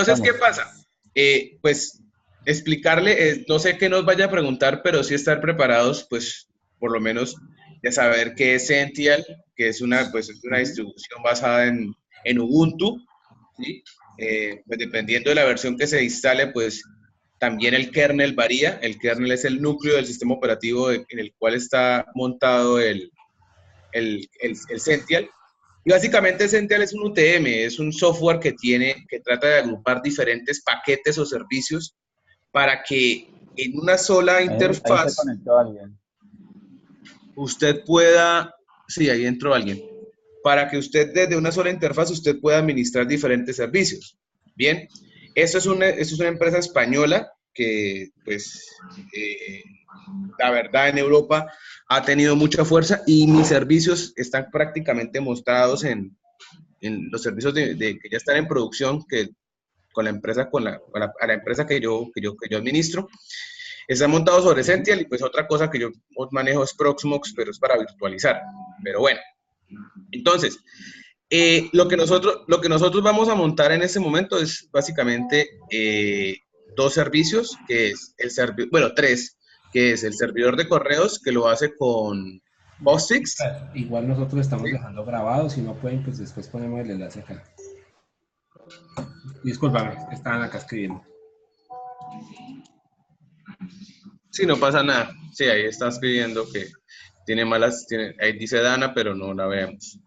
Entonces, ¿qué estamos. pasa? Pues explicarle, no sé qué nos vaya a preguntar, pero sí estar preparados, pues por lo menos de saber qué es Sential, que es pues, es una Ujú. distribución basada en Ubuntu, ¿sí? Pues dependiendo de la versión que se instale, pues también el kernel varía. El kernel es el núcleo del sistema operativo en el cual está montado el Sential. Y básicamente Sential es un UTM, es un software que trata de agrupar diferentes paquetes o servicios para que en una sola Ahí se interfaz conectó alguien. usted pueda, sí, ahí entró alguien, para que usted desde una sola interfaz usted pueda administrar diferentes servicios. Bien, eso es una empresa española que pues la verdad en Europa ha tenido mucha fuerza y mis servicios están prácticamente mostrados en los servicios que ya están en producción, que con la empresa, a la empresa que yo administro, están montados sobre Ujú. Sential y pues otra cosa que yo manejo es Proxmox, pero es para virtualizar. Pero bueno, entonces, lo que nosotros vamos a montar en este momento es básicamente dos servicios, que es el servidor, bueno, tres, que es el servidor de correos, que lo hace con Postfix, Igual nosotros estamos ¿sí? dejando grabado, si no pueden, pues después ponemos el enlace acá. Discúlpame, estaban acá escribiendo. Sí, no pasa nada. Sí, ahí está escribiendo que ahí dice Dana, pero no la vemos.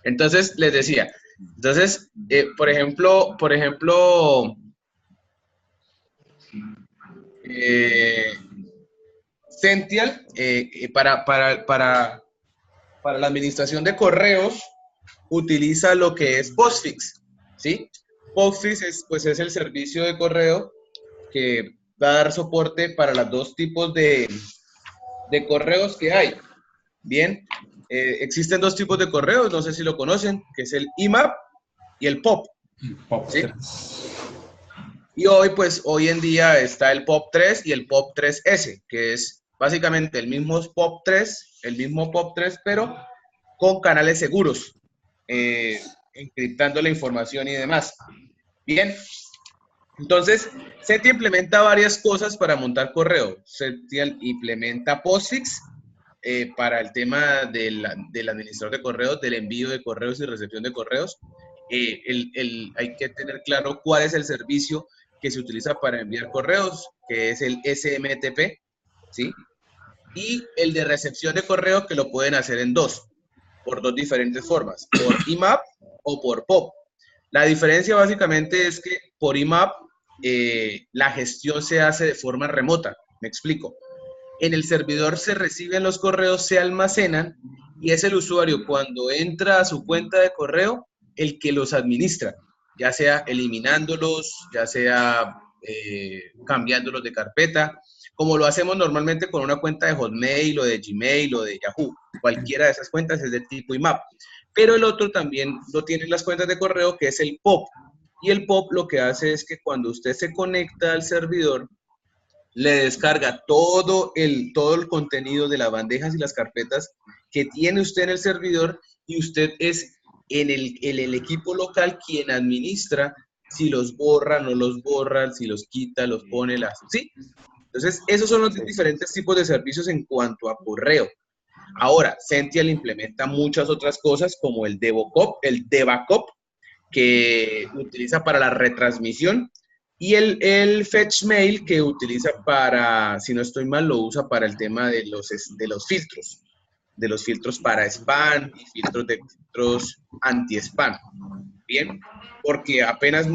Entonces, les decía, entonces, por ejemplo, eh, Sential, para la administración de correos, utiliza lo que es Postfix, ¿sí? Postfix pues, es el servicio de correo que va a dar soporte para los dos tipos de correos que hay. Bien, existen dos tipos de correos, no sé si lo conocen, que es el IMAP y el POP, Pop ¿sí? 3. Y hoy, pues, hoy en día está el POP 3 y el POP 3S, que es básicamente el mismo POP 3, pero con canales seguros, encriptando la información y demás. Bien, entonces, Seti implementa varias cosas para montar correo. Seti implementa POSIX para el tema del administrador de correos, del envío de correos y recepción de correos. Hay que tener claro cuál es el servicio que se utiliza para enviar correos, que es el SMTP, ¿sí? Y el de recepción de correo que lo pueden hacer por dos diferentes formas, por IMAP o por POP. La diferencia básicamente es que por IMAP la gestión se hace de forma remota. Me explico. En el servidor se reciben los correos, se almacenan y es el usuario cuando entra a su cuenta de correo el que los administra, ya sea eliminándolos, ya sea cambiándolos de carpeta, como lo hacemos normalmente con una cuenta de Hotmail o de Gmail o de Yahoo. Cualquiera de esas cuentas es de tipo IMAP. Pero el otro también lo tienen las cuentas de correo, que es el POP. Y el POP lo que hace es que cuando usted se conecta al servidor, le descarga todo el contenido de las bandejas y las carpetas que tiene usted en el servidor y usted es en el equipo local quien administra si los borra, no los borra, si los quita, los pone, ¿sí? Entonces, esos son los Sí. diferentes tipos de servicios en cuanto a correo. Ahora, Sential implementa muchas otras cosas como el DevBackup, que utiliza para la retransmisión, y el Fetch Mail que utiliza para, si no estoy mal, lo usa para el tema de los filtros para spam y filtros anti-spam. Bien, porque apenas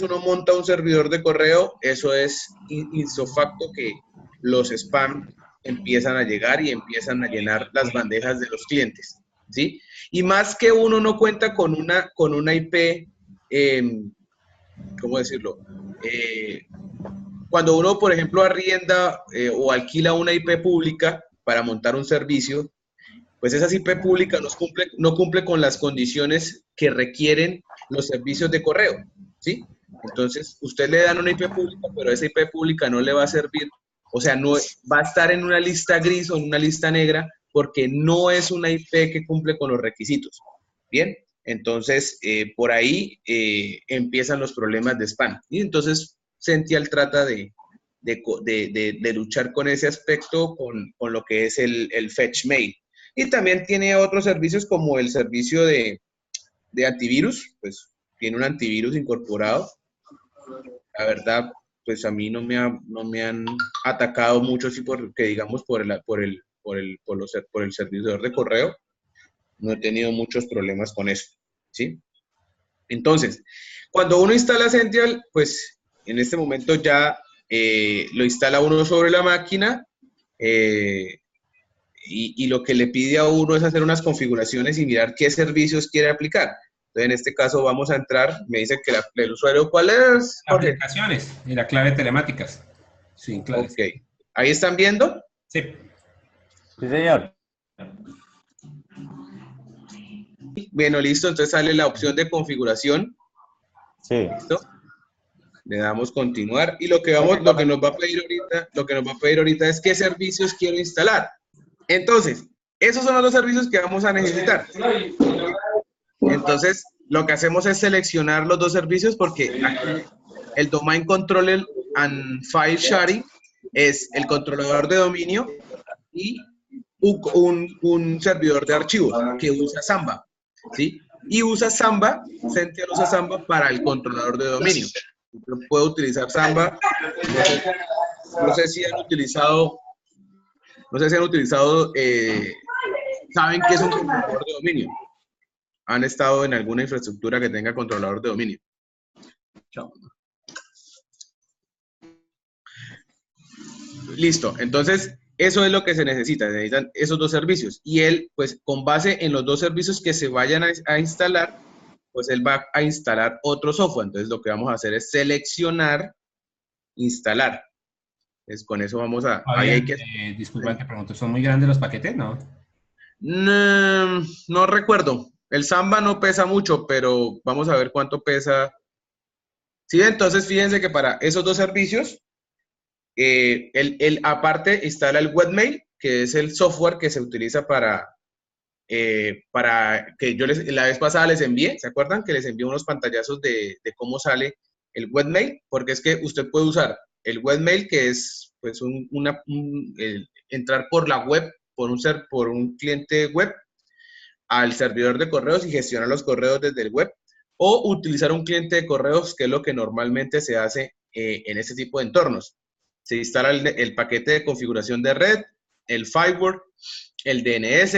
uno monta un servidor de correo, eso es insofacto que los spam empiezan a llegar y empiezan a llenar las bandejas de los clientes, ¿sí? Y más que uno no cuenta con una IP, eh, ¿cómo decirlo? Eh, Cuando uno, por ejemplo, arrienda o alquila una IP pública para montar un servicio, pues esa IP pública no cumple con las condiciones que requieren los servicios de correo, ¿sí? Entonces, usted le dan una IP pública, pero esa IP pública no le va a servir, o sea, no va a estar en una lista gris o en una lista negra porque no es una IP que cumple con los requisitos. ¿Bien? Entonces, por ahí empiezan los problemas de spam. Y entonces, Sential trata de luchar con ese aspecto, con lo que es el fetch mail. Y también tiene otros servicios como el servicio de antivirus, pues tiene un antivirus incorporado. La verdad, pues a mí no me han atacado mucho, así porque digamos por el servidor de correo, no he tenido muchos problemas con eso, ¿sí? Entonces, cuando uno instala Sential, pues en este momento ya lo instala uno sobre la máquina, eh, y lo que le pide a uno es hacer unas configuraciones y mirar qué servicios quiere aplicar. Entonces, en este caso vamos a entrar, me dice que el usuario, ¿cuál es, Jorge? Aplicaciones y la clave telemáticas. Sí, claro. Ok, ahí están viendo. Sí. Sí, señor. Bueno, listo, entonces sale la opción de configuración. Sí. ¿Listo? Le damos continuar y lo que nos va a pedir ahorita es qué servicios quiero instalar. Entonces, esos son los dos servicios que vamos a necesitar. Entonces, lo que hacemos es seleccionar los dos servicios porque aquí el Domain Controller and File Sharing es el controlador de dominio y un servidor de archivos que usa Samba, ¿sí? Y usa Samba, Sential usa Samba para el controlador de dominio. Puedo utilizar Samba, no sé si han utilizado, saben qué es un controlador de dominio. Han estado en alguna infraestructura que tenga controlador de dominio. Listo, entonces eso es lo que se necesita, necesitan esos dos servicios. Y él, pues con base en los dos servicios que se vayan a instalar, pues él va a instalar otro software. Entonces lo que vamos a hacer es seleccionar, instalar. Entonces con eso vamos a... Ahí hay que... Disculpa, te pregunto, ¿son muy grandes los paquetes, no? No recuerdo. El Samba no pesa mucho, pero vamos a ver cuánto pesa. Sí, entonces fíjense que para esos dos servicios, él aparte instala el webmail, que es el software que se utiliza para que yo la vez pasada les envié, ¿se acuerdan? Que les envié unos pantallazos de cómo sale el webmail, porque es que usted puede usar el webmail, que es pues entrar por la web, por un cliente web al servidor de correos y gestionar los correos desde el web, o utilizar un cliente de correos, que es lo que normalmente se hace en este tipo de entornos. Se instala el paquete de configuración de red, el firewall, el DNS,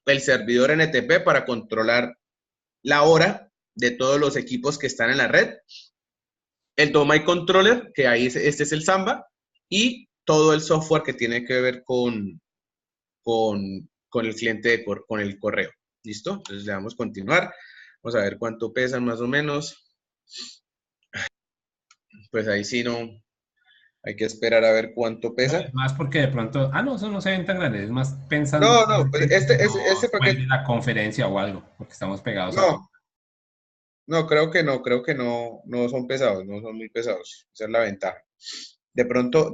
el servidor NTP para controlar la hora de todos los equipos que están en la red, el Domain Controller, que ahí este es el Samba, y todo el software que tiene que ver con el cliente, con el correo. ¿Listo? Entonces le damos continuar. Vamos a ver cuánto pesan más o menos. Pues ahí sí no, hay que esperar a ver cuánto pesa. Es más porque de pronto, no, eso no se ven tan grandes, es más pensando No, pues en que este nos paquete, cuelgue la conferencia o algo, porque estamos pegados a... no, creo que no son pesados, no son muy pesados. Esa es la ventaja. De pronto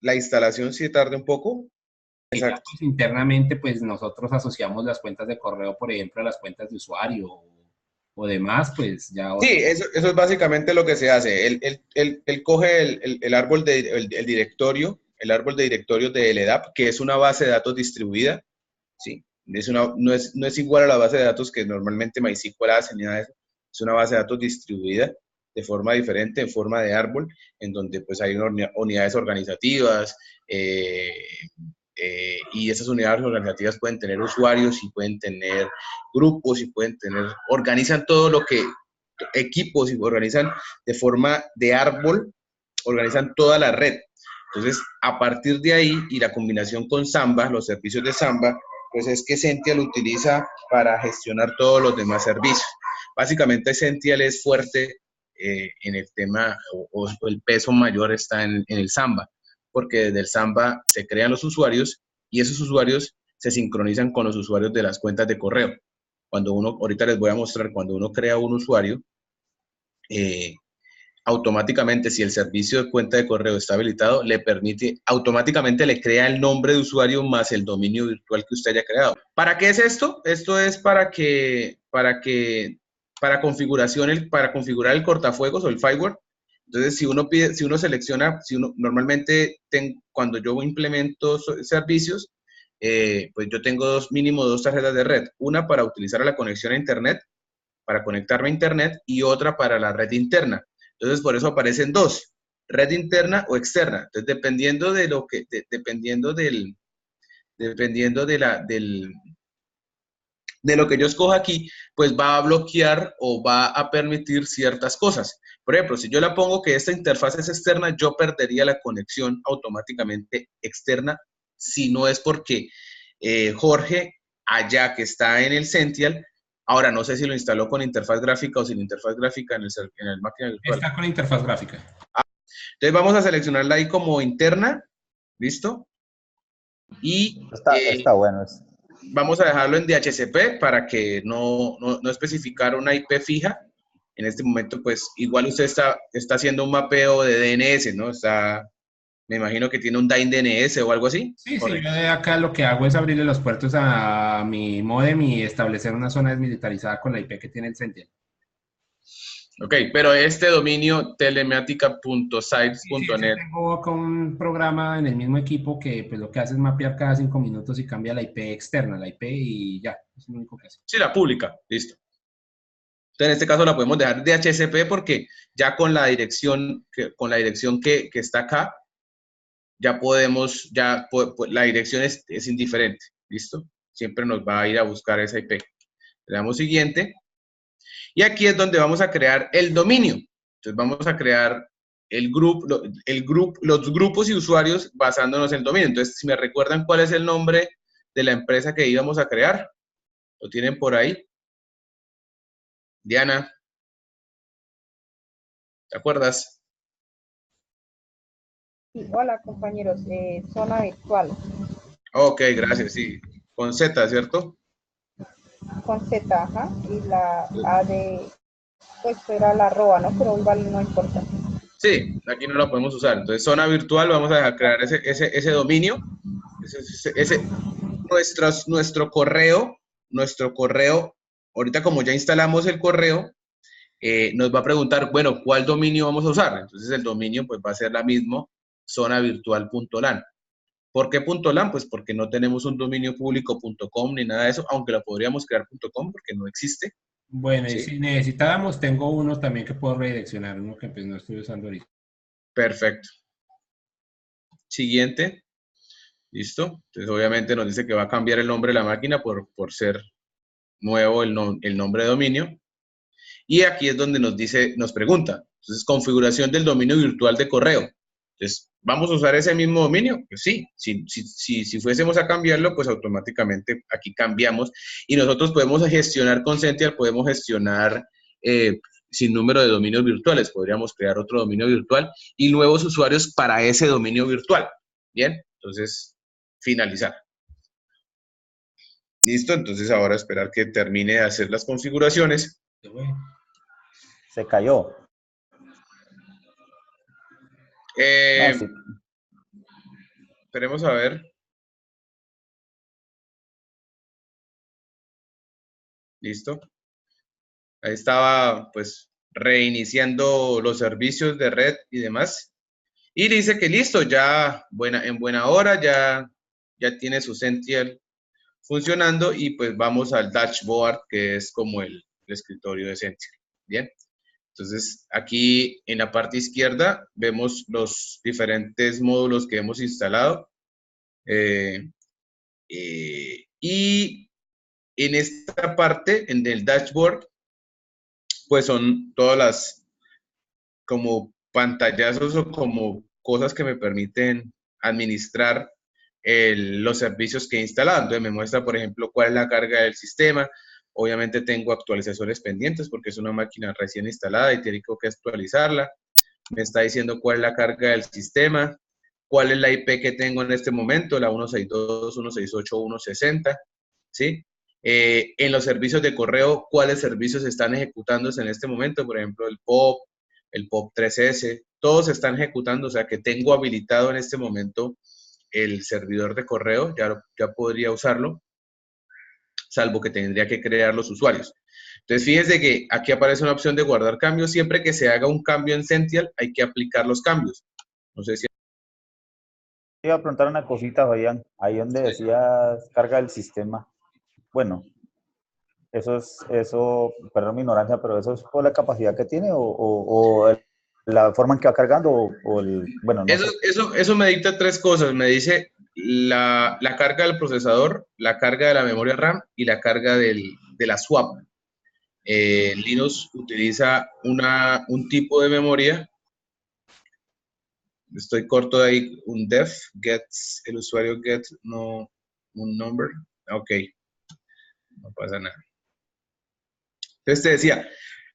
la instalación sí tarda un poco. Digamos, Exacto. internamente, pues nosotros asociamos las cuentas de correo, por ejemplo, a las cuentas de usuario o demás, pues ya Sí, eso es básicamente lo que se hace. Él coge el árbol el directorio, el árbol de directorios de LDAP, que es una base de datos distribuida, ¿sí? No es igual a la base de datos que normalmente MySQL hace ni nada de eso. Es una base de datos distribuida de forma diferente, en forma de árbol, en donde pues hay unidades organizativas, y esas unidades organizativas pueden tener usuarios y pueden tener grupos y organizan todo lo que, equipos, y organizan de forma de árbol, organizan toda la red. Entonces, a partir de ahí y la combinación con Samba, los servicios de Samba, pues es que Sential utiliza para gestionar todos los demás servicios. Básicamente Sential es fuerte en el tema, o el peso mayor está en el Samba, porque desde el Samba se crean los usuarios y esos usuarios se sincronizan con los usuarios de las cuentas de correo. Ahorita les voy a mostrar, cuando uno crea un usuario, automáticamente, si el servicio de cuenta de correo está habilitado, le permite, automáticamente le crea el nombre de usuario más el dominio virtual que usted haya creado. ¿Para qué es esto? Esto es para configurar el cortafuegos o el firewall. Entonces, si uno selecciona, normalmente cuando yo implemento servicios, pues yo tengo mínimo dos tarjetas de red. Una para utilizar la conexión a Internet, para conectarme a Internet, y otra para la red interna. Entonces, por eso aparecen dos, red interna o externa. Entonces, dependiendo de lo que, de lo que yo escoja aquí, pues va a bloquear o va a permitir ciertas cosas. Por ejemplo, si yo la pongo que esta interfaz es externa, yo perdería la conexión automáticamente externa, si no es porque Jorge, allá que está en el Sential, ahora no sé si lo instaló con interfaz gráfica o sin interfaz gráfica en el máquina virtual. Está con interfaz gráfica. Entonces vamos a seleccionarla ahí como interna, ¿listo? Y Está bueno. vamos a dejarlo en DHCP para que no especificar una IP fija. En este momento, pues igual usted está haciendo un mapeo de DNS, ¿no? Me imagino que tiene un DAIN DNS o algo así. Sí, sí, Correcto. yo de acá lo que hago es abrirle los puertos a mi modem y establecer una zona desmilitarizada con la IP que tiene el Sentinel. Ok, pero este dominio Sí, sí, yo telematica.sites.net. tengo acá un programa en el mismo equipo que pues lo que hace es mapear cada 5 minutos y cambia la IP externa, la IP y ya, es lo único que hace. Sí, la pública, listo. Entonces, en este caso la podemos dejar DHCP porque ya con la dirección que está acá, ya podemos, la dirección es indiferente, ¿listo? Siempre nos va a ir a buscar esa IP. Le damos siguiente. Y aquí es donde vamos a crear el dominio. Entonces vamos a crear los grupos y usuarios basándonos en el dominio. Entonces, si me recuerdan cuál es el nombre de la empresa que íbamos a crear, ¿lo tienen por ahí? Diana, ¿te acuerdas? Sí, hola compañeros, zona virtual Ok, gracias, sí. Con Z, ¿cierto? con Z, ajá, y la A de, pues era la arroba, ¿no? Pero igual no importa. Sí, aquí no lo podemos usar. Entonces, zona virtual, vamos a crear ese dominio. Nuestro correo, ahorita como ya instalamos el correo, nos va a preguntar, bueno, ¿cuál dominio vamos a usar? Entonces el dominio pues va a ser la misma, zonavirtual.lan. ¿Por qué .lan? Pues porque no tenemos un dominio público.com ni nada de eso, aunque lo podríamos crear .com porque no existe. Bueno, y ¿Sí? si necesitáramos, tengo uno también que puedo redireccionar, uno que pues no estoy usando ahorita. Perfecto. Siguiente. ¿Listo? Entonces obviamente nos dice que va a cambiar el nombre de la máquina por ser nuevo el nombre de dominio. Y aquí es donde nos pregunta, entonces, configuración del dominio virtual de correo. Entonces, ¿vamos a usar ese mismo dominio? Pues sí, si fuésemos a cambiarlo, pues automáticamente aquí cambiamos y nosotros podemos gestionar con Sential, podemos gestionar sin número de dominios virtuales, podríamos crear otro dominio virtual y nuevos usuarios para ese dominio virtual. Bien, entonces, finalizar. Listo, entonces ahora esperar que termine de hacer las configuraciones. Se cayó. No, sí. Esperemos a ver. Listo. Ahí estaba pues reiniciando los servicios de red y demás. Y dice que listo, ya en buena hora, ya tiene su Sential funcionando y pues vamos al dashboard que es como el escritorio de Sential. Bien. Entonces, aquí en la parte izquierda vemos los diferentes módulos que hemos instalado. Y en esta parte, en el dashboard, pues son todas las como pantallazos o como cosas que me permiten administrar los servicios que he instalado. Entonces me muestra, por ejemplo, cuál es la carga del sistema. Obviamente tengo actualizaciones pendientes porque es una máquina recién instalada y tengo que actualizarla. Me está diciendo cuál es la carga del sistema, cuál es la IP que tengo en este momento, la 162.168.160, ¿sí? En los servicios de correo, cuáles servicios están ejecutándose en este momento, por ejemplo, el POP, el POP3S, todos están ejecutando, o sea que tengo habilitado en este momento el servidor de correo, ya podría usarlo, salvo que tendría que crear los usuarios. Entonces, fíjense que aquí aparece una opción de guardar cambios. Siempre que se haga un cambio en Sential, hay que aplicar los cambios. No sé si... Iba a preguntar una cosita, Fabián, ahí donde decías carga del sistema. Bueno, eso, perdón mi ignorancia, pero eso es por la capacidad que tiene o la forma en que va cargando bueno, no sé. Eso me dicta tres cosas. Me dice la carga del procesador, la carga de la memoria RAM y la carga de la swap. Linux utiliza un tipo de memoria. Estoy corto de ahí, un def, gets, el usuario get, no, un number. Ok, no pasa nada. Entonces te decía,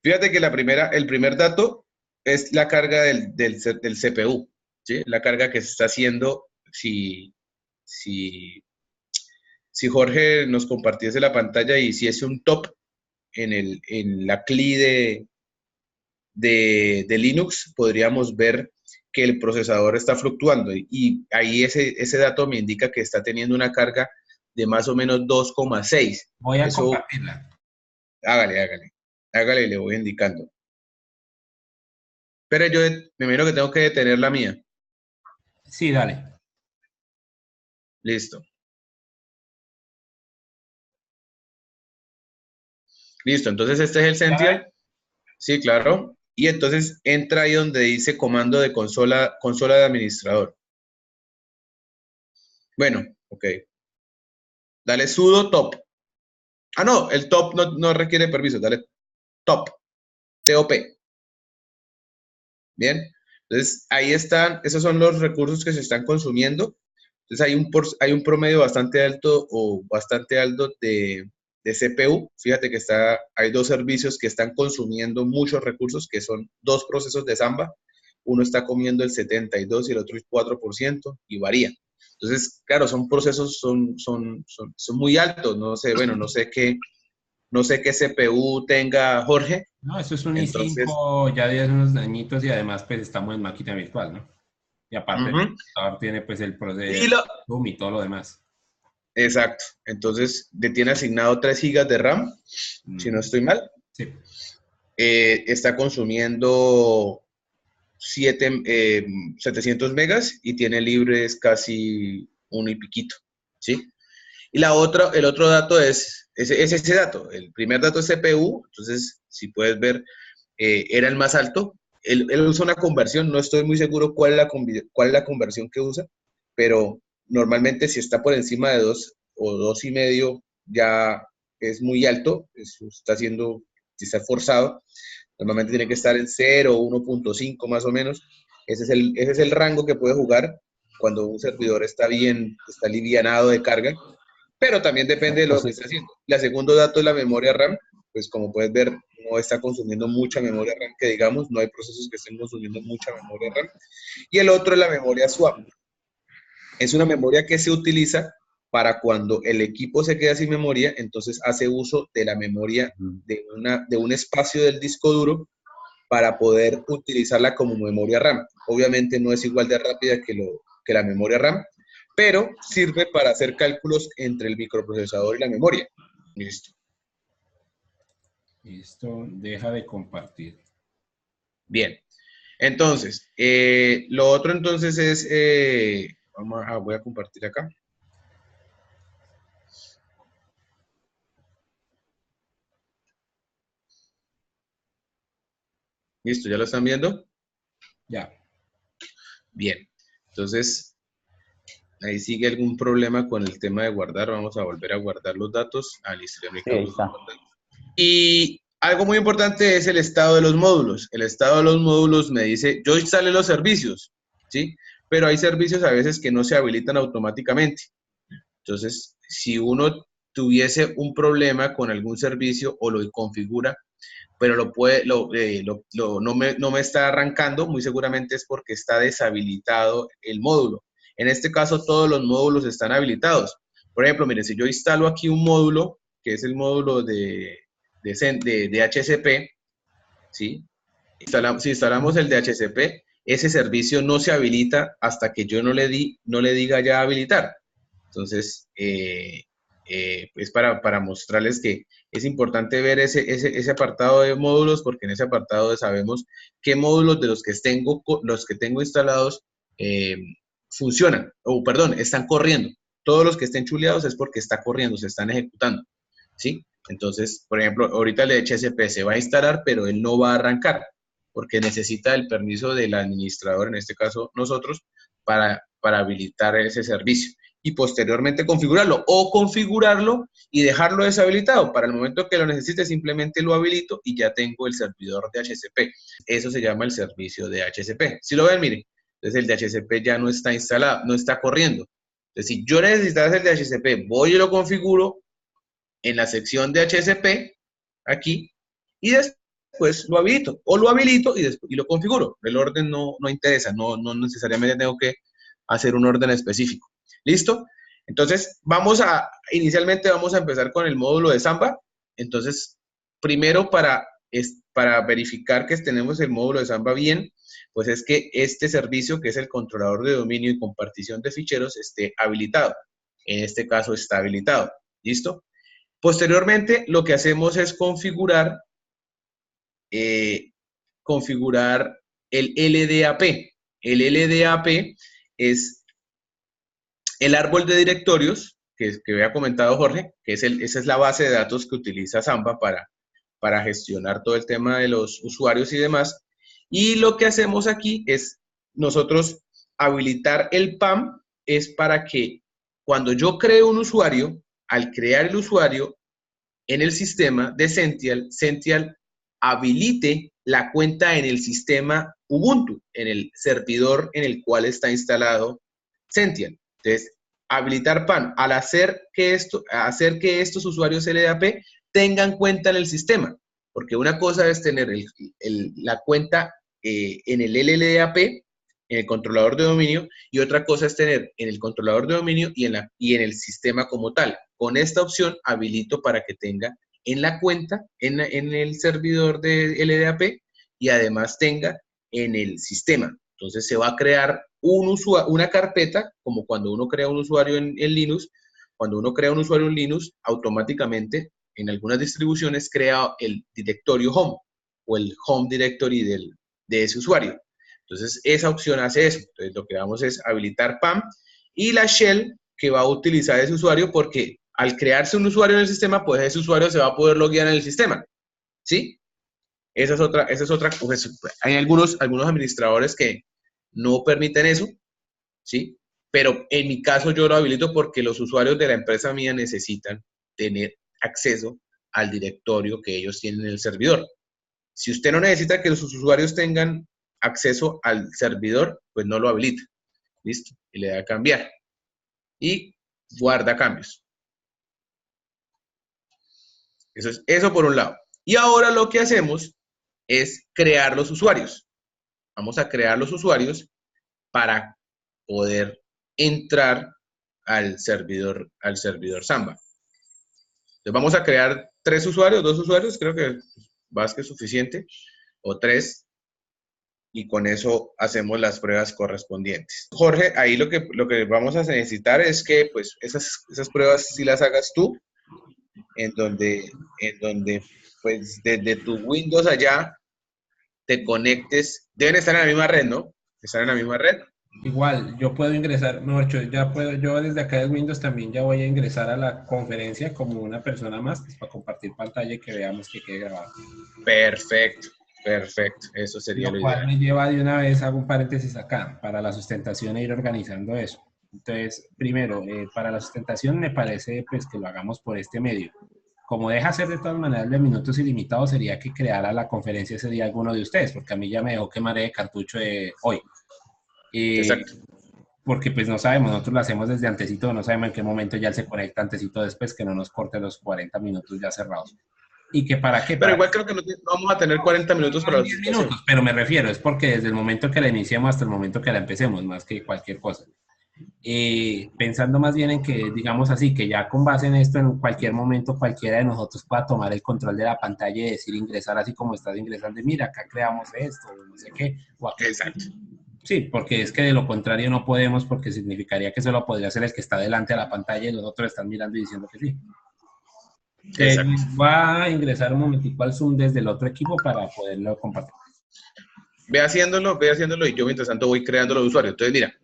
fíjate que el primer dato es la carga del CPU, ¿sí? La carga que se está haciendo si Jorge nos compartiese la pantalla y hiciese un top en la CLI de Linux, podríamos ver que el procesador está fluctuando y ahí ese dato me indica que está teniendo una carga de más o menos 2,6. Voy a Eso, compartirla. hágale, le voy indicando. Pero yo me imagino que tengo que detener la mía. Sí, dale. Listo. Listo, entonces este es el Sential. Sí, claro. Y entonces entra ahí donde dice comando de consola de administrador. Bueno, ok. Dale sudo top. Ah, no, el top no requiere permiso. Dale top. TOP. Bien. Entonces ahí están, esos son los recursos que se están consumiendo. Entonces hay un promedio bastante alto de CPU. Fíjate que hay dos servicios que están consumiendo muchos recursos, que son dos procesos de Samba. Uno está comiendo el 72 y el otro el 4% y varía. Entonces, claro, son procesos, son muy altos. No sé, bueno, no sé qué CPU tenga Jorge. No, eso es un Entonces, i5 ya de unos añitos y además pues estamos en máquina virtual, ¿no? Y aparte el computador tiene pues el proceso y todo lo demás. Exacto. Entonces, le tiene asignado 3 GB de RAM, si no estoy mal. Sí. Está consumiendo 700 megas y tiene libres casi uno y piquito, ¿sí? Y el otro dato es ese dato. El primer dato es CPU, entonces, si puedes ver, era el más alto. Él usa una conversión, no estoy muy seguro cuál es la conversión que usa, pero normalmente si está por encima de 2 o 2,5 ya es muy alto, si está forzado. Normalmente tiene que estar en 0 o 1,5 más o menos. Ese es el rango que puede jugar cuando un servidor está alivianado de carga, pero también depende de lo que esté haciendo. El segundo dato es la memoria RAM, pues como puedes ver, no está consumiendo mucha memoria RAM, que digamos, no hay procesos que estén consumiendo mucha memoria RAM. Y el otro es la memoria swap. Es una memoria que se utiliza para cuando el equipo se queda sin memoria, entonces hace uso de la memoria de un espacio del disco duro para poder utilizarla como memoria RAM. Obviamente no es igual de rápida que la memoria RAM, pero sirve para hacer cálculos entre el microprocesador y la memoria. Listo. Listo, deja de compartir. Bien. Entonces, lo otro entonces es, voy a compartir acá. Listo, ¿ya lo están viendo? Ya. Bien. Entonces, ahí sigue algún problema con el tema de guardar. Vamos a volver a guardar los datos. Listo, ya me Sí, ahí está. Y algo muy importante es el estado de los módulos. El estado de los módulos me dice, yo instalé los servicios, ¿sí? Pero hay servicios a veces que no se habilitan automáticamente. Entonces, si uno tuviese un problema con algún servicio o lo configura, pero no me está arrancando, muy seguramente es porque está deshabilitado el módulo. En este caso, todos los módulos están habilitados. Por ejemplo, mire, si yo instalo aquí un módulo, que es el módulo de HCP, ¿sí? Si instalamos el DHCP, ese servicio no se habilita hasta que yo no le diga ya habilitar. Entonces, es para mostrarles que es importante ver ese apartado de módulos, porque en ese apartado sabemos qué módulos de los que tengo instalados funcionan, o perdón, están corriendo. Todos los que estén chuleados es porque está corriendo, se están ejecutando, ¿sí? Entonces, por ejemplo, ahorita el DHCP se va a instalar, pero él no va a arrancar, porque necesita el permiso del administrador, en este caso nosotros, para habilitar ese servicio y posteriormente configurarlo o configurarlo y dejarlo deshabilitado. Para el momento que lo necesite, simplemente lo habilito y ya tengo el servidor de DHCP. Eso se llama el servicio de DHCP. Si lo ven, miren, entonces el DHCP ya no está instalado, no está corriendo. Entonces, si yo necesitara el DHCP, voy y lo configuro en la sección de DHCP, aquí, y después lo habilito, o lo habilito y lo configuro. El orden no interesa, no necesariamente tengo que hacer un orden específico. ¿Listo? Entonces, inicialmente vamos a empezar con el módulo de Samba. Entonces, primero para verificar que tenemos el módulo de Samba bien, pues es que este servicio, que es el controlador de dominio y compartición de ficheros, esté habilitado. En este caso está habilitado. ¿Listo? Posteriormente, lo que hacemos es configurar el LDAP. El LDAP es el árbol de directorios que había comentado Jorge, que esa es la base de datos que utiliza Samba para gestionar todo el tema de los usuarios y demás. Y lo que hacemos aquí es nosotros habilitar el PAM, es para que cuando yo creo un usuario, al crear el usuario en el sistema de Sential habilite la cuenta en el sistema Ubuntu, en el servidor en el cual está instalado Sential. Entonces, habilitar PAM, al hacer que estos usuarios LDAP tengan cuenta en el sistema, porque una cosa es tener la cuenta en el LDAP, en el controlador de dominio, y otra cosa es tener en el controlador de dominio y en el sistema como tal. Con esta opción habilito para que tenga en la cuenta, en el servidor de LDAP, y además tenga en el sistema. Entonces se va a crear una carpeta, como cuando uno crea un usuario en Linux. Cuando uno crea un usuario en Linux, automáticamente en algunas distribuciones crea el directorio home o el home directory de ese usuario. Entonces esa opción hace eso. Entonces lo que vamos es habilitar PAM y la shell que va a utilizar ese usuario, porque al crearse un usuario en el sistema, pues ese usuario se va a poder loguear en el sistema. ¿Sí? Esa es otra. Pues, hay algunos administradores que no permiten eso, ¿sí? Pero en mi caso yo lo habilito porque los usuarios de la empresa mía necesitan tener acceso al directorio que ellos tienen en el servidor. Si usted no necesita que sus usuarios tengan acceso al servidor, pues no lo habilita. ¿Listo? Y le da a cambiar. Y guarda cambios. Eso por un lado. Y ahora lo que hacemos es crear los usuarios. Vamos a crear los usuarios para poder entrar al servidor Samba. Entonces vamos a crear 3 usuarios, 2 usuarios, creo que más que suficiente, o 3, y con eso hacemos las pruebas correspondientes. Jorge, ahí lo que vamos a necesitar es que pues esas pruebas sí las hagas tú, en donde pues desde tu Windows allá te conectes, deben estar en la misma red, ¿no? Están en la misma red. Igual, yo puedo ingresar, mejor dicho, yo desde acá de Windows también ya voy a ingresar a la conferencia como una persona más, pues, para compartir pantalla y que veamos que quede grabado. Perfecto, eso sería lo cual ideal. me lleva de una vez, hago un paréntesis acá, para la sustentación e ir organizando eso. Entonces, primero, para la sustentación me parece pues que lo hagamos por este medio. Como deja ser de todas maneras de minutos ilimitados, sería que creara la conferencia ese día alguno de ustedes, porque a mí ya me dejó quemar el cartucho de hoy. Exacto. Porque pues no sabemos, nosotros lo hacemos desde antesito, no sabemos en qué momento ya él se conecta antesito después, que no nos corte los 40 minutos ya cerrados. ¿Y que para qué? Pero igual creo que no vamos a tener 40 minutos para la 10 minutos, pero me refiero, es porque desde el momento que la iniciemos hasta el momento que la empecemos, más que cualquier cosa. pensando más bien en que, digamos así, que ya con base en esto, en cualquier momento cualquiera de nosotros pueda tomar el control de la pantalla y decir ingresar así como estás ingresando, y mira, acá creamos esto, o no sé qué, o aquí. Exacto. Sí, porque es que de lo contrario no podemos, porque significaría que solo podría ser el que está delante de la pantalla y los otros están mirando y diciendo que sí. Exacto. Va a ingresar un momentico al Zoom desde el otro equipo para poderlo compartir. Ve haciéndolo y yo mientras tanto voy creando los usuarios. Entonces, mira,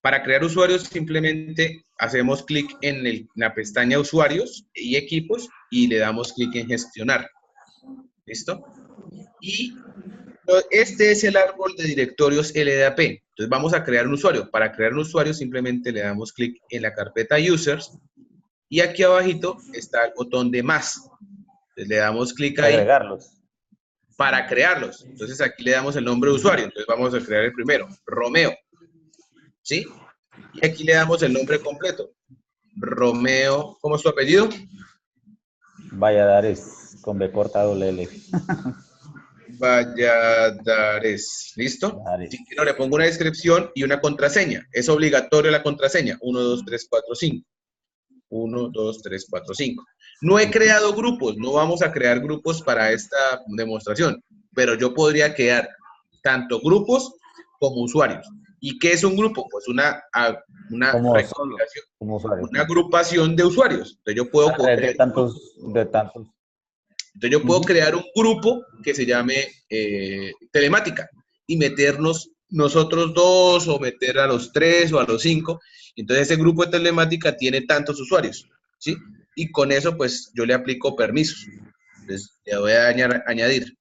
para crear usuarios simplemente hacemos clic en la pestaña usuarios y equipos y le damos clic en gestionar. ¿Listo? Y este es el árbol de directorios LDAP. Entonces vamos a crear un usuario. Para crear un usuario simplemente le damos clic en la carpeta users y aquí abajito está el botón de más. Entonces le damos clic ahí Agregarlos. para crearlos. Entonces aquí le damos el nombre de usuario. Entonces vamos a crear el primero, Romeo. ¿Sí? Y aquí le damos el nombre completo. Romeo, ¿cómo es tu apellido? Valladares, con B corta doble L. Valladares. ¿Listo? Valladares. Si quiero le pongo una descripción y una contraseña. Es obligatorio la contraseña. 1, 2, 3, 4, 5. 1, 2, 3, 4, 5. No he creado grupos. No vamos a crear grupos para esta demostración. Pero yo podría crear tanto grupos como usuarios. ¿Y qué es un grupo? Pues una Como solo, recopilación, como usuario. una agrupación de usuarios. Entonces yo puedo Una red crear, de tantos. entonces yo puedo crear un grupo que se llame telemática y meternos nosotros dos o meter a los tres o a los cinco. Entonces ese grupo de telemática tiene tantos usuarios, ¿sí? Y con eso pues yo le aplico permisos. Entonces le voy a añadir.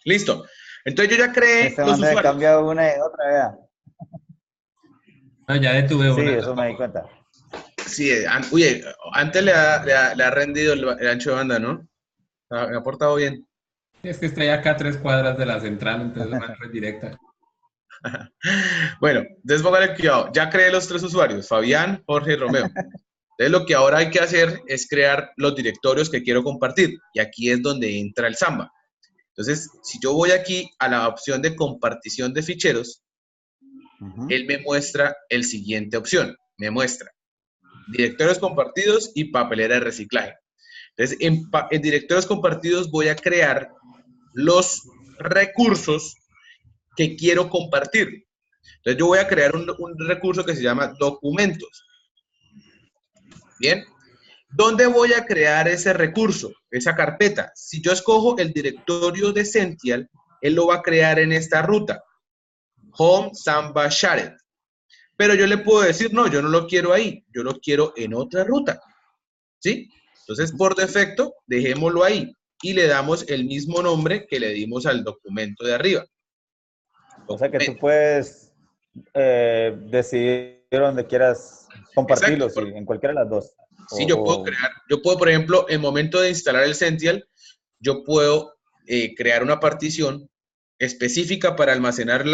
Listo. Entonces yo ya creé Este los man me usuarios. cambia una y otra, vea. No, ya detuve Sí, una. eso me di cuenta. Sí, oye, antes le ha rendido el ancho de banda, ¿no? Me ha portado bien. Es que estoy acá a 3 cuadras de la central, entonces una red directa. Bueno, entonces póngale cuidado. Ya creé los tres usuarios, Fabián, Jorge y Romeo. Entonces lo que ahora hay que hacer es crear los directorios que quiero compartir. Y aquí es donde entra el Samba. Entonces, si yo voy aquí a la opción de compartición de ficheros, él me muestra el siguiente opción. Me muestra directorios compartidos y papelera de reciclaje. Entonces, en directorios compartidos voy a crear los recursos que quiero compartir. Entonces, yo voy a crear un recurso que se llama documentos. Bien. ¿Dónde voy a crear ese recurso, esa carpeta? Si yo escojo el directorio de Sential, él lo va a crear en esta ruta. Home Samba Shared. Pero yo le puedo decir, no, yo no lo quiero ahí, yo lo quiero en otra ruta. ¿Sí? Entonces, por defecto, dejémoslo ahí y le damos el mismo nombre que le dimos al documento de arriba. O sea que tú puedes decidir donde quieras compartirlo, Exacto. en cualquiera de las dos. Sí, yo puedo, por ejemplo, en el momento de instalar el Sential, yo puedo crear una partición específica para almacenar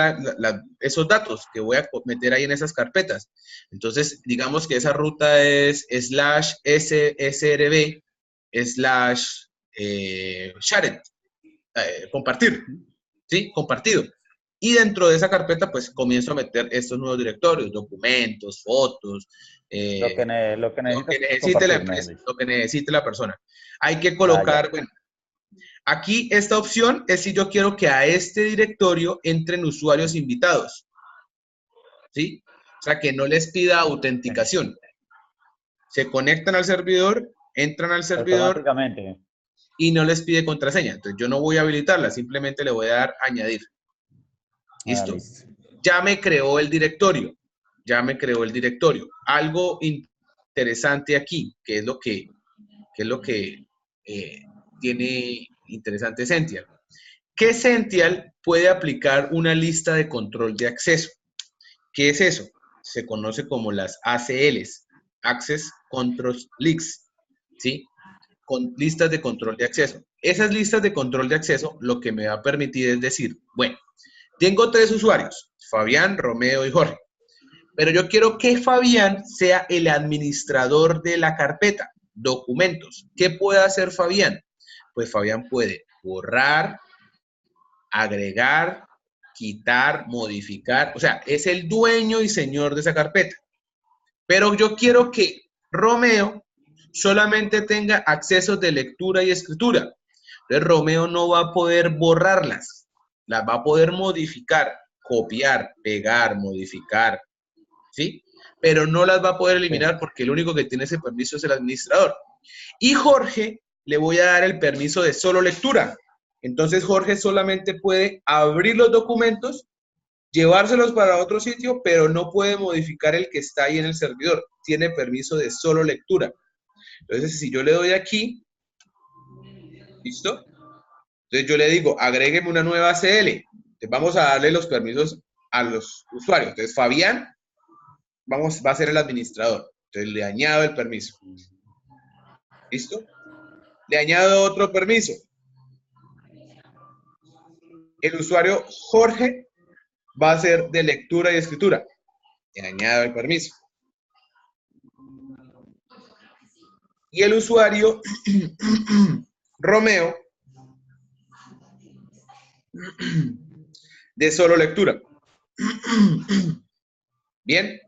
esos datos que voy a meter ahí en esas carpetas. Entonces, digamos que esa ruta es /srb shared, compartir, ¿sí? Compartido. Y dentro de esa carpeta, pues comienzo a meter estos nuevos directorios, documentos, fotos, Lo que lo que necesite compartir, mejor dicho. lo que necesite la persona. Hay que Ya. colocar, bueno, aquí esta opción es si yo quiero que a este directorio entren usuarios invitados, ¿sí? O sea, que no les pida autenticación. Se conectan al servidor, entran al servidor Automáticamente. y no les pide contraseña. Entonces yo no voy a habilitarla, simplemente le voy a dar añadir. ¿Listo? Listo. Ya me creó el directorio. Ya me creó el directorio. Algo interesante aquí, que es lo que tiene interesante Sential. Que Sential puede aplicar una lista de control de acceso. ¿Qué es eso? Se conoce como las ACLs, Access Control Lists, ¿sí? Con listas de control de acceso. Esas listas de control de acceso lo que me va a permitir es decir, bueno, tengo 3 usuarios, Fabián, Romeo y Jorge, pero yo quiero que Fabián sea el administrador de la carpeta, documentos. ¿Qué puede hacer Fabián? Pues Fabián puede borrar, agregar, quitar, modificar, o sea, es el dueño y señor de esa carpeta. Pero yo quiero que Romeo solamente tenga accesos de lectura y escritura. Entonces Romeo no va a poder borrarlas, las va a poder modificar, copiar, pegar, modificar, ¿sí? Pero no las va a poder eliminar porque el único que tiene ese permiso es el administrador. Y Jorge le voy a dar el permiso de solo lectura. Entonces Jorge solamente puede abrir los documentos, llevárselos para otro sitio, pero no puede modificar el que está ahí en el servidor. Tiene permiso de solo lectura. Entonces, si yo le doy aquí, ¿listo? Entonces yo le digo, agrégueme una nueva ACL. Entonces vamos a darle los permisos a los usuarios. Entonces Fabián va a ser el administrador. Entonces le añado el permiso. ¿Listo? Le añado otro permiso. El usuario Jorge va a ser de lectura y escritura. Le añado el permiso. Y el usuario Romeo de solo lectura. Bien.